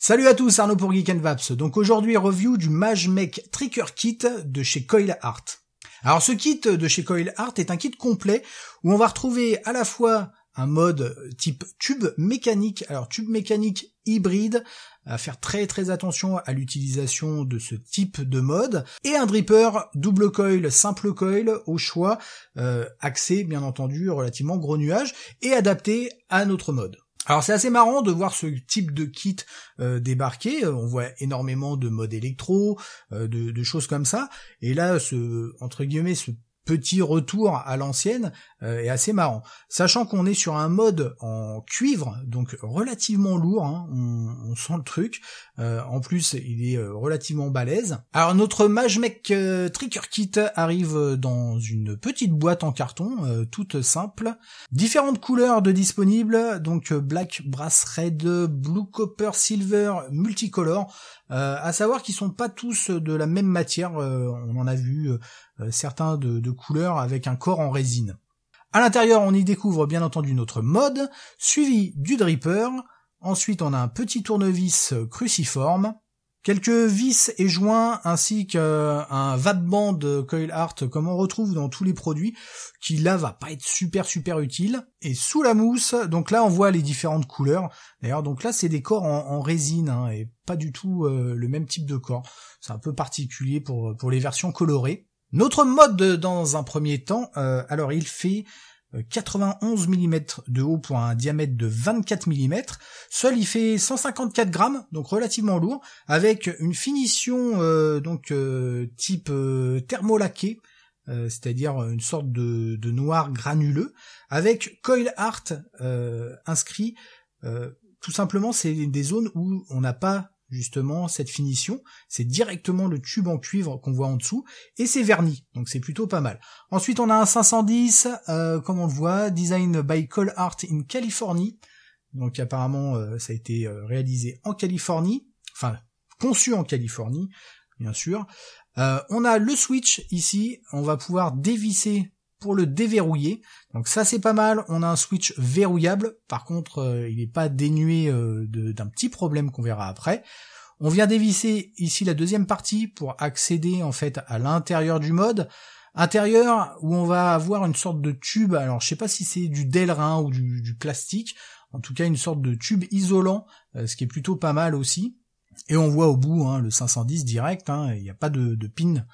Salut à tous, Arnaud pour Geek & Vaps. Donc aujourd'hui, review du MageMech Trigger Kit de chez Coil Art. Alors ce kit de chez Coil Art est un kit complet où on va retrouver à la fois un mode type tube mécanique, alors tube mécanique hybride, à faire très attention à l'utilisation de ce type de mode, et un dripper double coil, simple coil au choix, axé bien entendu relativement gros nuage et adapté à notre mode. Alors c'est assez marrant de voir ce type de kit débarquer, on voit énormément de modes électro, de choses comme ça, et là entre guillemets ce petit retour à l'ancienne est assez marrant, sachant qu'on est sur un mode en cuivre, donc relativement lourd, hein, on sent le truc, en plus il est relativement balèze. Alors notre MageMech Trigger Kit arrive dans une petite boîte en carton, toute simple, différentes couleurs de disponibles, donc Black, Brass Red, Blue Copper, Silver, Multicolor, à savoir qu'ils sont pas tous de la même matière, on en a vu certains de couleurs avec un corps en résine. À l'intérieur, on y découvre bien entendu notre mode, suivi du dripper. Ensuite, on a un petit tournevis cruciforme, quelques vis et joints, ainsi qu'un vape-band Coil Art comme on retrouve dans tous les produits, qui là va pas être super utile. Et sous la mousse, donc là on voit les différentes couleurs. D'ailleurs, donc là c'est des corps en résine, hein, et pas du tout le même type de corps. C'est un peu particulier pour les versions colorées. Notre mode dans un premier temps, alors il fait 91 mm de haut pour un diamètre de 24 mm. Seul il fait 154 grammes, donc relativement lourd, avec une finition type thermolaqué, c'est-à-dire une sorte de noir granuleux, avec Coil Art inscrit. Tout simplement, c'est des zones où on n'a pas justement cette finition, c'est directement le tube en cuivre qu'on voit en dessous, et c'est verni, donc c'est plutôt pas mal. Ensuite on a un 510, comme on le voit, design by Coil Art in Californie, donc apparemment ça a été réalisé en Californie, enfin conçu en Californie, bien sûr. On a le switch ici, on va pouvoir dévisser pour le déverrouiller, donc ça c'est pas mal. On a un switch verrouillable, par contre il n'est pas dénué d'un petit problème qu'on verra après. On vient dévisser ici la deuxième partie pour accéder en fait à l'intérieur du mode, intérieur où on va avoir une sorte de tube, alors je sais pas si c'est du Delrin ou du plastique, en tout cas une sorte de tube isolant, ce qui est plutôt pas mal aussi. Et on voit au bout le 510 direct, il n'y a pas de pin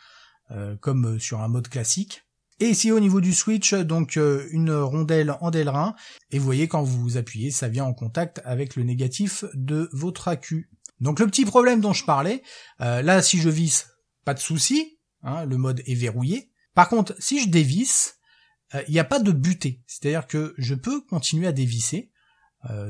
comme sur un mode classique. Et ici au niveau du switch, donc une rondelle en Delrin, et vous voyez quand vous appuyez, ça vient en contact avec le négatif de votre accu. Donc le petit problème dont je parlais, là si je visse, pas de souci, le mode est verrouillé. Par contre, si je dévisse, il n'y a pas de butée, c'est-à-dire que je peux continuer à dévisser,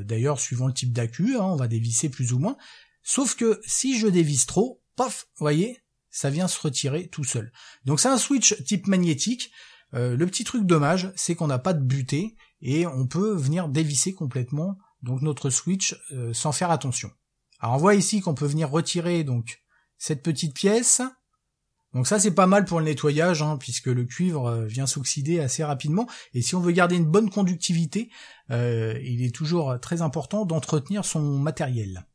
d'ailleurs suivant le type d'accu, on va dévisser plus ou moins, sauf que si je dévisse trop, paf, vous voyez, ça vient se retirer tout seul. Donc c'est un switch type magnétique. Le petit truc dommage, c'est qu'on n'a pas de butée et on peut venir dévisser complètement donc notre switch sans faire attention. Alors on voit ici qu'on peut venir retirer donc cette petite pièce. Donc ça c'est pas mal pour le nettoyage, puisque le cuivre vient s'oxyder assez rapidement. Et si on veut garder une bonne conductivité, il est toujours très important d'entretenir son matériel.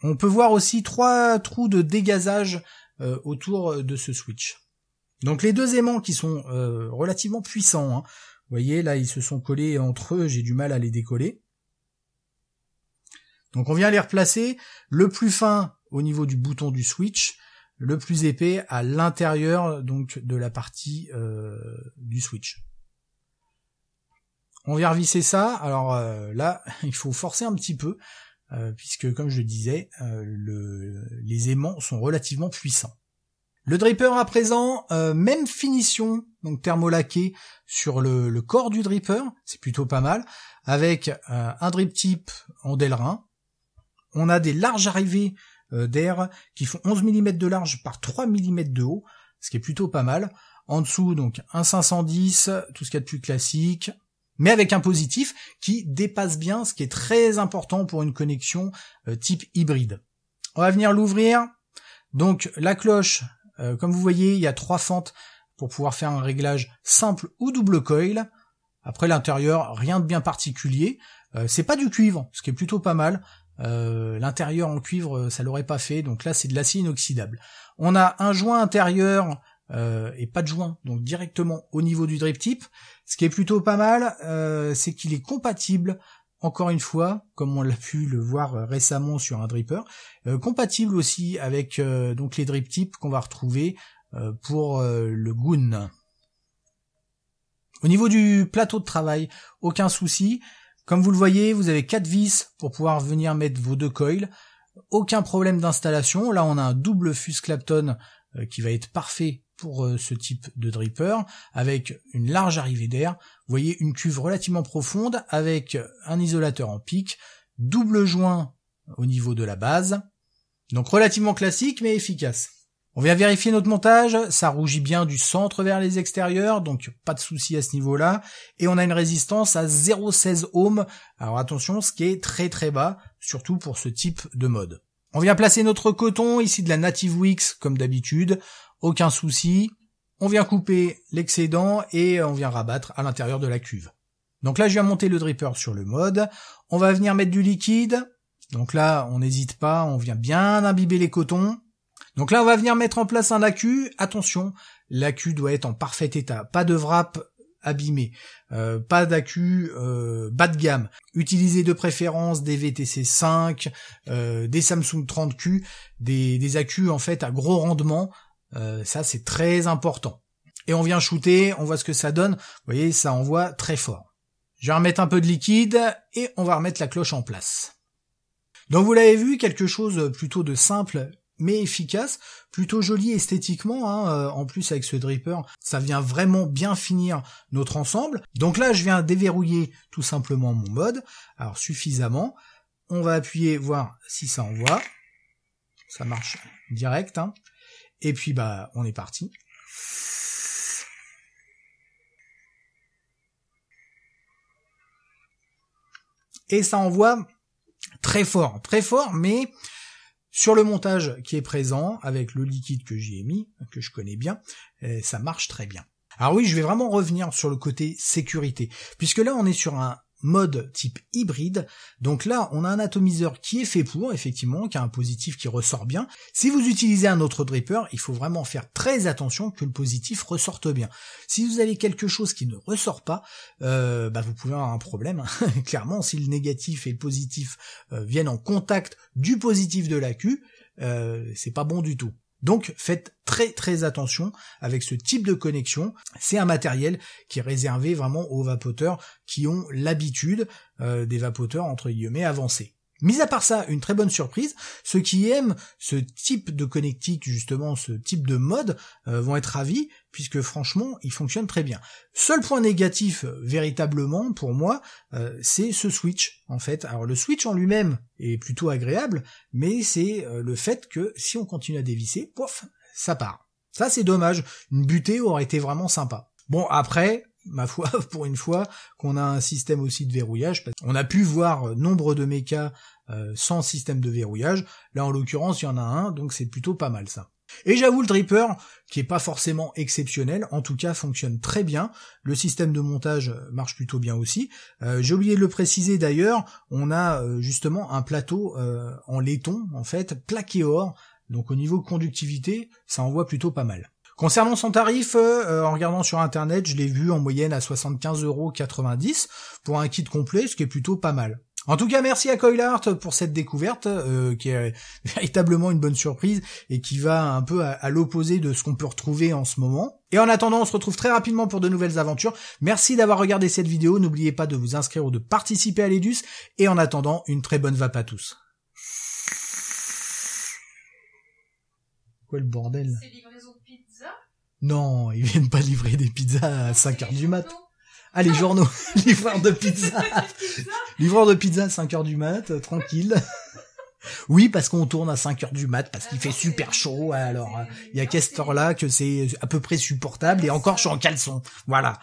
On peut voir aussi 3 trous de dégazage autour de ce switch. Donc les deux aimants qui sont relativement puissants, vous voyez là ils se sont collés entre eux, j'ai du mal à les décoller. Donc on vient les replacer, le plus fin au niveau du bouton du switch, le plus épais à l'intérieur donc de la partie du switch. On vient revisser ça, alors là il faut forcer un petit peu, puisque comme je le disais, les aimants sont relativement puissants. Le dripper à présent, même finition, donc thermolaqué sur le corps du dripper, c'est plutôt pas mal, avec un drip tip en Delrin. On a des larges arrivées d'air qui font 11 mm de large par 3 mm de haut, ce qui est plutôt pas mal. En dessous, donc un 510, tout ce qu'il y a de plus classique, mais avec un positif qui dépasse bien, ce qui est très important pour une connexion type hybride. On va venir l'ouvrir. Donc la cloche, comme vous voyez, il y a 3 fentes pour pouvoir faire un réglage simple ou double coil. Après l'intérieur, rien de bien particulier. C'est pas du cuivre, ce qui est plutôt pas mal. l'intérieur en cuivre, ça l'aurait pas fait. Donc là, c'est de l'acier inoxydable. On a un joint intérieur et pas de joint, donc directement au niveau du drip tip. Ce qui est plutôt pas mal, c'est qu'il est compatible, encore une fois, comme on l'a pu le voir récemment sur un dripper, compatible aussi avec donc les drip tips qu'on va retrouver pour le Goon. Au niveau du plateau de travail, aucun souci. Comme vous le voyez, vous avez 4 vis pour pouvoir venir mettre vos 2 coils. Aucun problème d'installation. Là, on a un double fuse Clapton qui va être parfait pour ce type de dripper, avec une large arrivée d'air. Vous voyez une cuve relativement profonde avec un isolateur en pic, double joint au niveau de la base. Donc relativement classique mais efficace. On vient vérifier notre montage, ça rougit bien du centre vers les extérieurs, donc pas de souci à ce niveau-là. Et on a une résistance à 0,16 ohms. Alors attention, ce qui est très très bas, surtout pour ce type de mode. On vient placer notre coton, ici de la Native Wix comme d'habitude, aucun souci. On vient couper l'excédent et on vient rabattre à l'intérieur de la cuve. Donc là, je viens monter le dripper sur le mode. On va venir mettre du liquide. Donc là, on n'hésite pas, on vient bien imbiber les cotons. Donc là, on va venir mettre en place un accu. Attention, l'accu doit être en parfait état. Pas de wrap abîmé, pas d'accu bas de gamme. Utilisez de préférence des VTC 5, des Samsung 30Q, des accus en fait à gros rendement. Ça, c'est très important. Et on vient shooter, on voit ce que ça donne. Vous voyez, ça envoie très fort. Je vais remettre un peu de liquide et on va remettre la cloche en place. Donc vous l'avez vu, quelque chose plutôt de simple mais efficace, plutôt joli esthétiquement, en plus avec ce dripper, ça vient vraiment bien finir notre ensemble. Donc là, je viens déverrouiller tout simplement mon mode, alors suffisamment. On va appuyer, voir si ça envoie. Ça marche direct, Et puis bah on est parti. Et ça envoie très fort, mais sur le montage qui est présent, avec le liquide que j'y ai mis, que je connais bien, ça marche très bien. Alors oui, je vais vraiment revenir sur le côté sécurité, puisque là on est sur un mode type hybride, donc là on a un atomiseur qui est fait pour, effectivement, qui a un positif qui ressort bien. Si vous utilisez un autre dripper, il faut vraiment faire très attention que le positif ressorte bien. Si vous avez quelque chose qui ne ressort pas, vous pouvez avoir un problème, clairement. Si le négatif et le positif viennent en contact du positif de l'accu, c'est pas bon du tout. Donc faites très très attention avec ce type de connexion. C'est un matériel qui est réservé vraiment aux vapoteurs qui ont l'habitude des vapoteurs entre guillemets avancés. Mis à part ça, une très bonne surprise, ceux qui aiment ce type de connectique, justement ce type de mode, vont être ravis, puisque franchement, il fonctionne très bien. Seul point négatif, véritablement, pour moi, c'est ce switch, en fait. Alors le switch en lui-même est plutôt agréable, mais c'est le fait que si on continue à dévisser, pouf, ça part. Ça, c'est dommage. Une butée aurait été vraiment sympa. Bon, après, ma foi, pour une fois qu'on a un système aussi de verrouillage, parce qu'on a pu voir nombre de mechas sans système de verrouillage. Là, en l'occurrence, il y en a un, donc c'est plutôt pas mal ça. Et j'avoue, le dripper, qui est pas forcément exceptionnel, en tout cas fonctionne très bien. Le système de montage marche plutôt bien aussi. J'ai oublié de le préciser d'ailleurs, on a justement un plateau en laiton, en fait, plaqué or. Donc au niveau conductivité, ça envoie plutôt pas mal. Concernant son tarif, en regardant sur internet, je l'ai vu en moyenne à 75,90 € pour un kit complet, ce qui est plutôt pas mal. En tout cas, merci à Coilart pour cette découverte, qui est véritablement une bonne surprise et qui va un peu à l'opposé de ce qu'on peut retrouver en ce moment. Et en attendant, on se retrouve très rapidement pour de nouvelles aventures. Merci d'avoir regardé cette vidéo, n'oubliez pas de vous inscrire ou de participer à l'Edus, et en attendant, une très bonne vape à tous. Quoi le bordel? C'est livraison de pizza? Non, ils viennent pas livrer des pizzas à 5h du mat. Ah, les journaux, livreur de pizza. Livreur de pizza à 5h du mat, tranquille. Oui, parce qu'on tourne à 5h du mat, parce qu'il fait super chaud, alors il y a qu'à cette heure-là que c'est à peu près supportable, et encore je suis en caleçon. Voilà.